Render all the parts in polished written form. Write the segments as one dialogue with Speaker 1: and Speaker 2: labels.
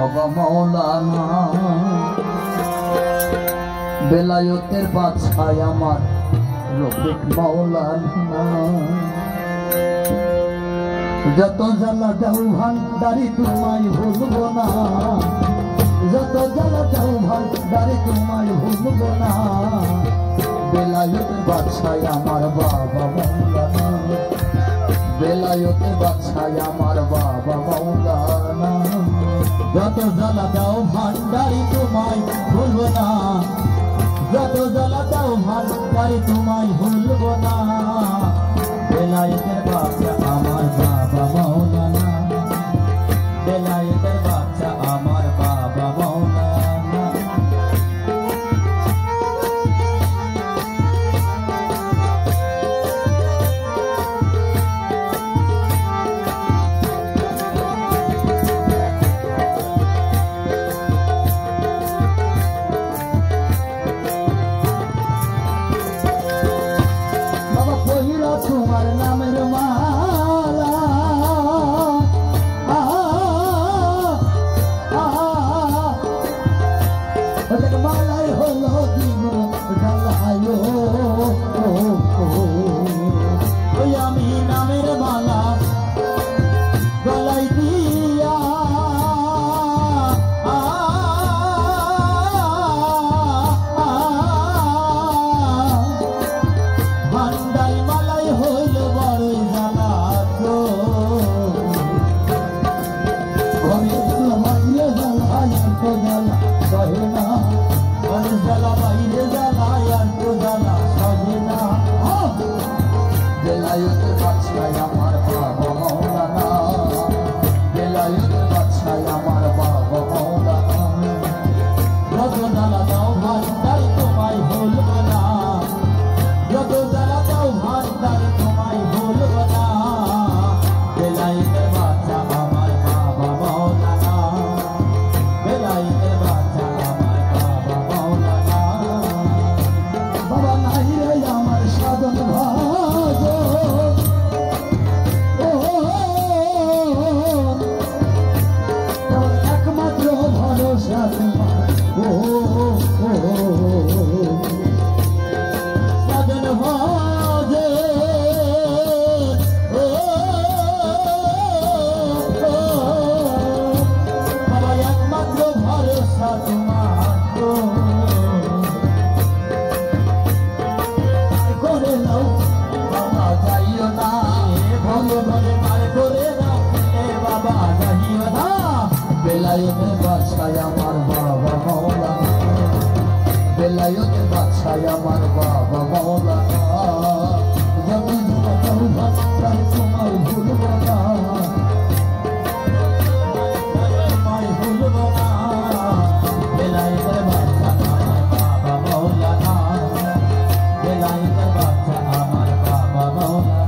Speaker 1: বাবা মাওলানা বেলায়েতের বাদশাহ আমার রফিক মাওলানা যত জ্বালা দাও ভান্ডারি তোমায় ভুলবো না যত জ্বালা দাও ভান্ডারি তোমায় ভুলবো না বেলায়েতের বাদশাহ আমার বাবা মাওলানা বেলায়েতের বাদশাহ আমার বাবা মাওলানা যত জ্বালা দাও ভান্ডারি তোমায় ভুলবো না যত জ্বালা দাও ভান্ডারি তোমায় ভুলবো না বেলায়েতের বাদশাহ আমার বাবা মাওলানা বেলায়েতের বাদশাহ আমার বাবা মাওলানা তোমার নামের মালা মালাই হলো দিন জ্বালায় ওই আমি নামের মালা গলাই দিয়া ভান্ডারি মালাই হইল বড়ই জ্বালা তো বাইরে জ্বালায় তো জ্বালা সহে না জ্বালা বাইরে জ্বালায় আর তো জ্বালা সহে না বেলায়েতের বাদশাহ আমার বাবা মাওলানা বেলায়েতের বাদশাহ আমার বাবা মাওলানা যত জ্বালা দাও ভান্ডারি তোমায় ভুলবো না যত জ্বালা দাও ভান্ডারি তোমায় ভুলবো না বেলায়েতের বাদশাহ আমার বাবা মাওলানা বেলায়েতের বাদশাহ আমার বাবা মাওলানা বাবা নাই রে আমার সাধন ভাজ একমাত্র ভরসা তোমার সাধন ভাজে বাবা একমাত্র ভরসা তোমার করে নাও বাবা যাইও না ভলে ভলে মার করে নাও বাবা যাইও না বেলায়েতের বাদশাহ আমার বাবা মাওলানা বেলায়েতের বাদশাহ আমার বাবা মাওলানা যত জ্বালা দাও ভান্ডারি তোমায় ভুলবো না তোমায় ভুলবো না বেলায়েতের বাদশাহ আমার বাবা মাওলানা বেলায়েতের বাদশাহ আমার বাবা মাওলানা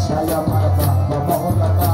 Speaker 1: বাদশাহ আমার বাবা মৌলানা